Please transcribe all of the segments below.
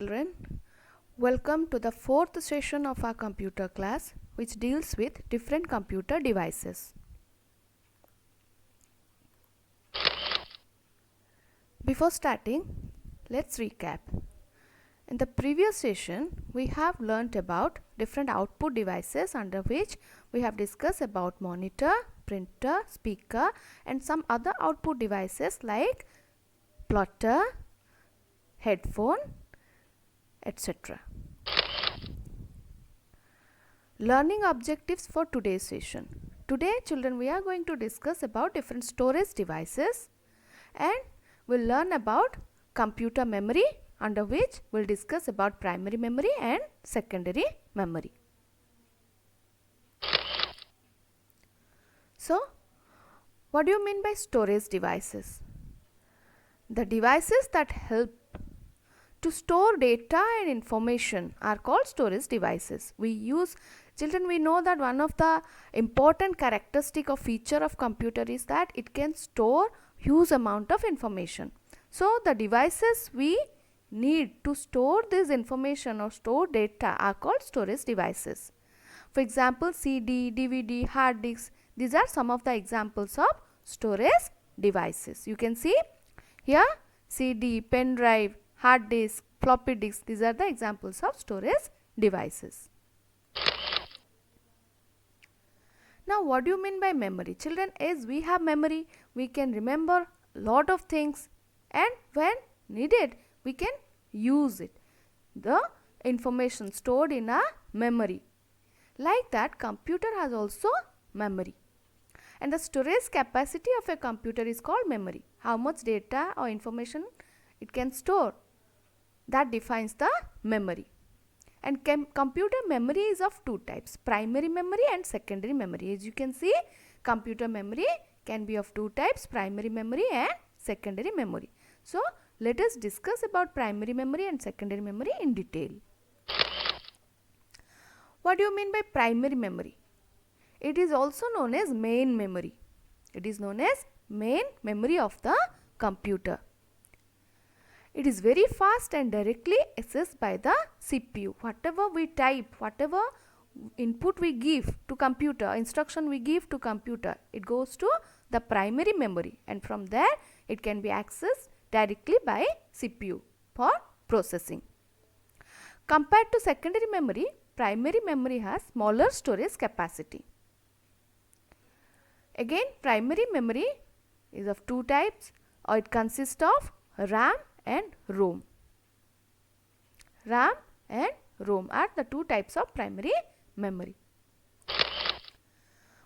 children. Welcome to the fourth session of our computer class, which deals with different computer devices. Before starting, let's recap. In the previous session, we have learnt about different output devices, under which we have discussed about monitor, printer, speaker and some other output devices like plotter, headphone, etc. Learning objectives for today's session. Today, children, we are going to discuss about different storage devices and we'll learn about computer memory, under which we'll discuss about primary memory and secondary memory. So, what do you mean by storage devices? The devices that help to store data and information are called storage devices. We know that one of the important characteristic or feature of computer is that it can store huge amount of information. So, the devices we need to store this information or store data are called storage devices. For example, CD, DVD, hard disks, these are some of the examples of storage devices. You can see here CD, pen drive, hard disk, floppy disk, these are the examples of storage devices. Now, what do you mean by memory? Children, as we have memory, we can remember lot of things and when needed, we can use it. The information stored in a memory. Like that, computer has also memory. And the storage capacity of a computer is called memory. How much data or information it can store, that defines the memory. And computer memory is of two types, primary memory and secondary memory. As you can see, computer memory can be of two types, primary memory and secondary memory. So, let us discuss about primary memory and secondary memory in detail. What do you mean by primary memory? It is also known as main memory. It is known as main memory of the computer. It is very fast and directly accessed by the CPU. Whatever we type, whatever input we give to computer, instruction we give to computer, it goes to the primary memory and from there it can be accessed directly by CPU for processing. Compared to secondary memory, primary memory has smaller storage capacity. Again, primary memory is of two types, or it consists of RAM and ROM. RAM and ROM are the two types of primary memory.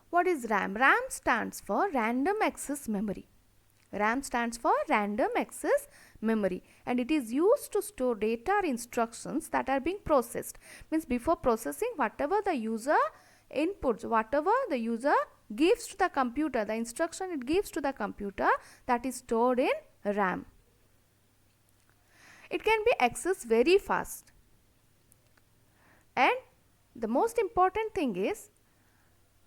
What is RAM? RAM stands for random access memory. RAM stands for random access memory and it is used to store data or instructions that are being processed. Means before processing, whatever the user inputs, whatever the user gives to the computer, the instruction it gives to the computer, that is stored in RAM. It can be accessed very fast. And the most important thing is,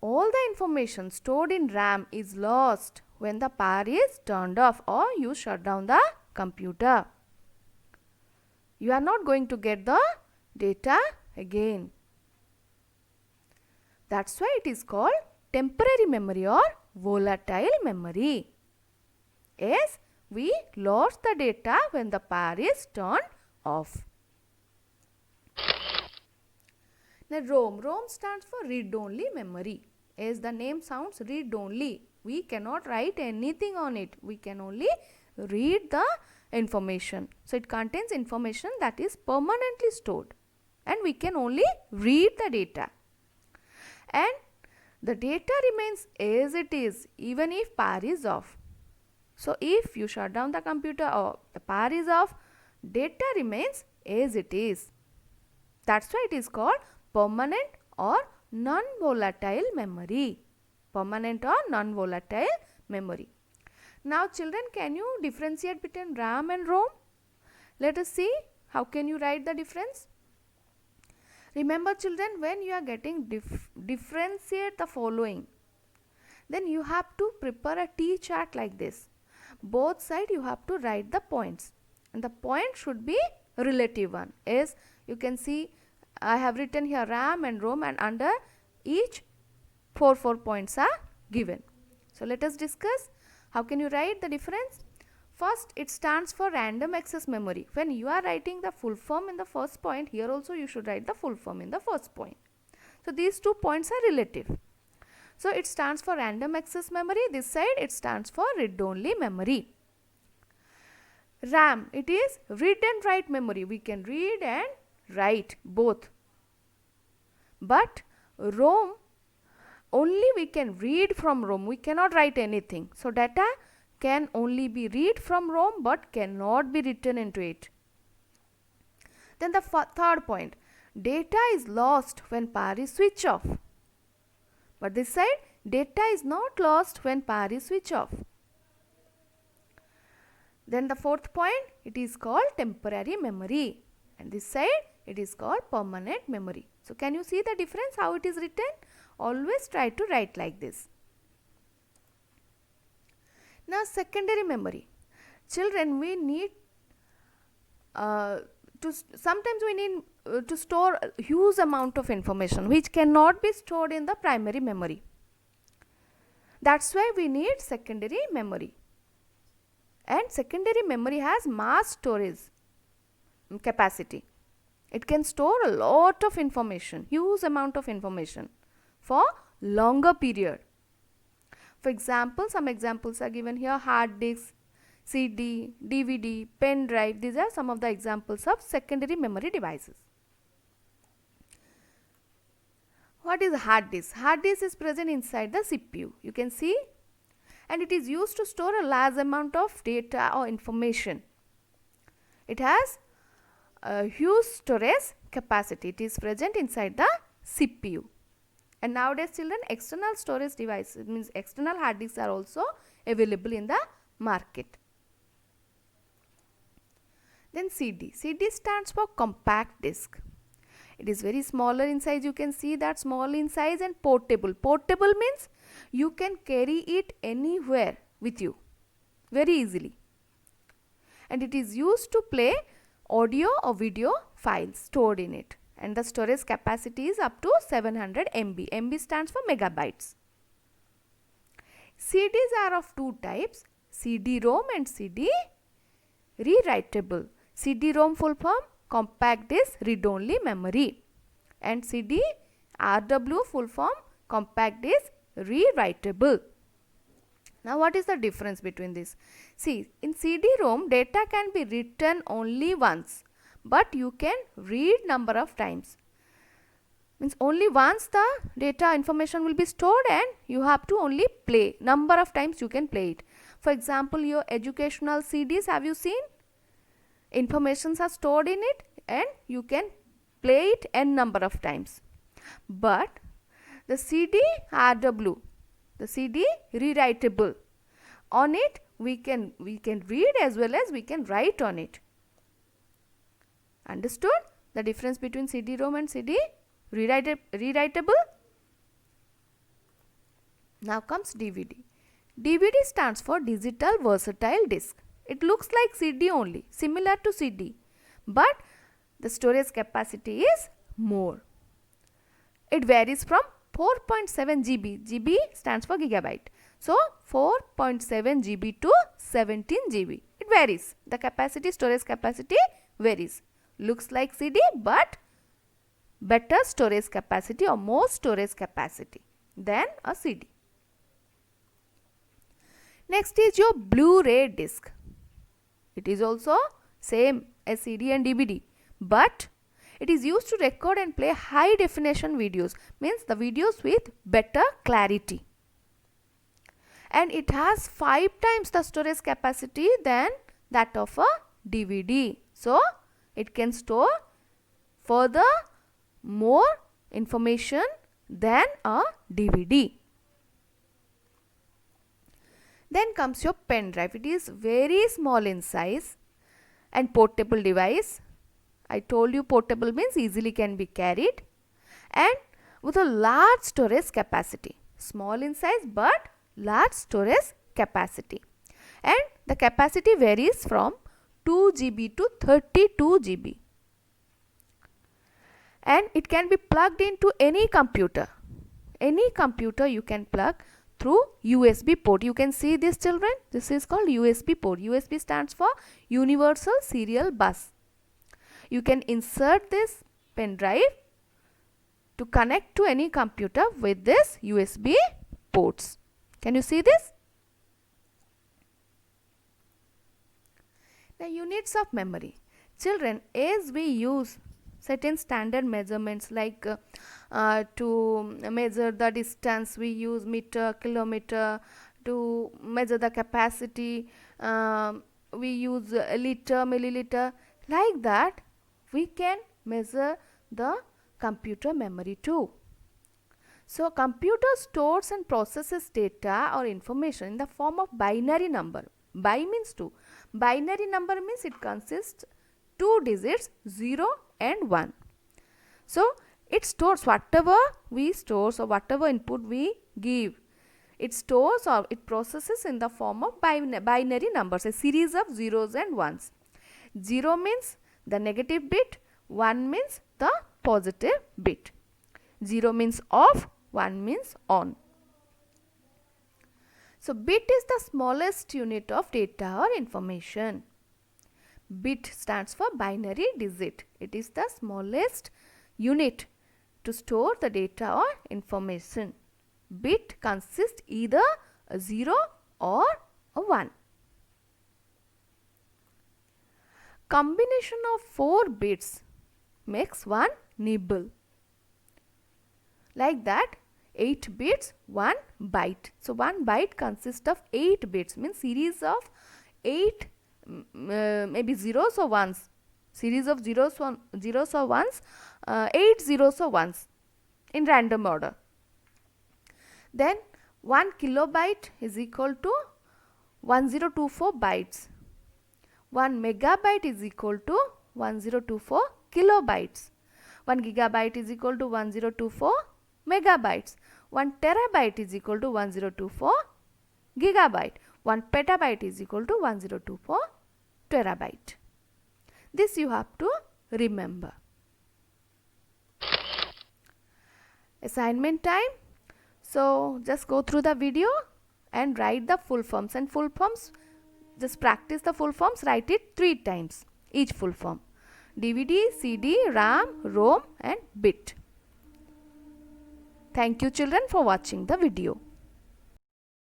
all the information stored in RAM is lost when the power is turned off or you shut down the computer. You are not going to get the data again. That's why it is called temporary memory or volatile memory. As we lost the data when the power is turned off. Now, ROM stands for read-only memory. As the name sounds, read-only. We cannot write anything on it. We can only read the information. So, it contains information that is permanently stored and we can only read the data. And the data remains as it is even if power is off. So, if you shut down the computer or the power is off, data remains as it is. That's why it is called permanent or non-volatile memory. Permanent or non-volatile memory. Now, children, can you differentiate between RAM and ROM? Let us see how can you write the difference. Remember, children, when you are getting differentiate the following, then you have to prepare a T chart like this. Both sides you have to write the points and the point should be relative one is, you can see I have written here RAM and ROM, and under each 4 points are given. So let us discuss how can you write the difference. First, it stands for random access memory. When you are writing the full form in the first point, here also you should write the full form in the first point. So these 2 points are relative. So it stands for random access memory. This side it stands for read only memory. RAM, it is read and write memory. We can read and write both. But ROM, only we can read from ROM. We cannot write anything. So data can only be read from ROM but cannot be written into it. Then the third point, data is lost when power is switched off. But this side, data is not lost when power is switched off. Then the fourth point, it is called temporary memory, and this side it is called permanent memory. So can you see the difference how it is written? Always try to write like this. Now secondary memory. Children, we need sometimes we need to store a huge amount of information which cannot be stored in the primary memory. That's why we need secondary memory. And secondary memory has mass storage capacity. It can store a lot of information, huge amount of information for longer period. For example, some examples are given here: hard disk, CD, DVD, pen drive. These are some of the examples of secondary memory devices. What is hard disk? Hard disk is present inside the CPU. You can see, and it is used to store a large amount of data or information. It has a huge storage capacity. It is present inside the CPU. And nowadays, children, external storage devices, means external hard disks, are also available in the market. Then CD. CD stands for compact disk. It is very smaller in size. You can see that, small in size, and portable. Portable means you can carry it anywhere with you very easily. And it is used to play audio or video files stored in it. And the storage capacity is up to 700 MB. MB stands for megabytes. CDs are of two types: CD-ROM and CD rewritable. CD-ROM full form compact disk read-only memory, and CD-RW full form compact disk rewritable. Now what is the difference between this? See, in CD-ROM data can be written only once, but you can read number of times. Means only once the data information will be stored, and you have to only play. Number of times you can play it. For example, your educational CDs, have you seen? Informations are stored in it and you can play it n number of times. But the CD-RW, the CD rewritable, on it we can read as well as we can write on it. Understood the difference between CD-ROM and CD rewritable? Now comes DVD. DVD stands for digital versatile disc. It looks like CD only, similar to CD, but the storage capacity is more. It varies from 4.7 GB. GB stands for gigabyte. So 4.7 GB to 17 GB. It varies. The capacity, storage capacity varies. Looks like CD, but better storage capacity or more storage capacity than a CD. Next is your Blu-ray disc. It is also same as CD and DVD, but it is used to record and play high definition videos, means the videos with better clarity. And it has 5 times the storage capacity than that of a DVD. So it can store further more information than a DVD. Then comes your pen drive. It is very small in size and portable device. I told you portable means easily can be carried, and with a large storage capacity. Small in size but large storage capacity. And the capacity varies from 2 GB to 32 GB. And it can be plugged into any computer. Any computer you can plug through USB port. You can see this, children. This is called USB port. USB stands for Universal Serial Bus. You can insert this pen drive to connect to any computer with this USB ports. Can you see this? The units of memory. Children, as we use certain standard measurements like to measure the distance, we use meter, kilometer. To measure the capacity, we use liter, milliliter. Like that, we can measure the computer memory too. So, computer stores and processes data or information in the form of binary number. Bi means 2. Binary number means it consists 2 digits, 0 and 1. So, it stores whatever we store, so whatever input we give, it stores or it processes in the form of binary numbers, a series of zeros and ones. 0 means the negative bit, 1 means the positive bit. 0 means off, 1 means on. So, bit is the smallest unit of data or information. Bit stands for binary digit. It is the smallest unit to store the data or information. Bit consists either a 0 or a 1. Combination of 4 bits makes 1 nibble. Like that, 8 bits, 1 byte. So, 1 byte consists of 8 bits, means series of 8 maybe zeros or ones. Series of zeros or ones, 8 zeros or ones in random order. Then 1 kilobyte is equal to 1024 bytes. 1 megabyte is equal to 1024 kilobytes. 1 gigabyte is equal to 1024 megabytes. 1 terabyte is equal to 1024 gigabyte. 1 petabyte is equal to 1024 terabyte. This you have to remember. Assignment time. So, just go through the video and write the full forms, and full forms, just practice the full forms, write it 3 times each full form. DVD, CD, RAM, ROM and bit. Thank you children for watching the video.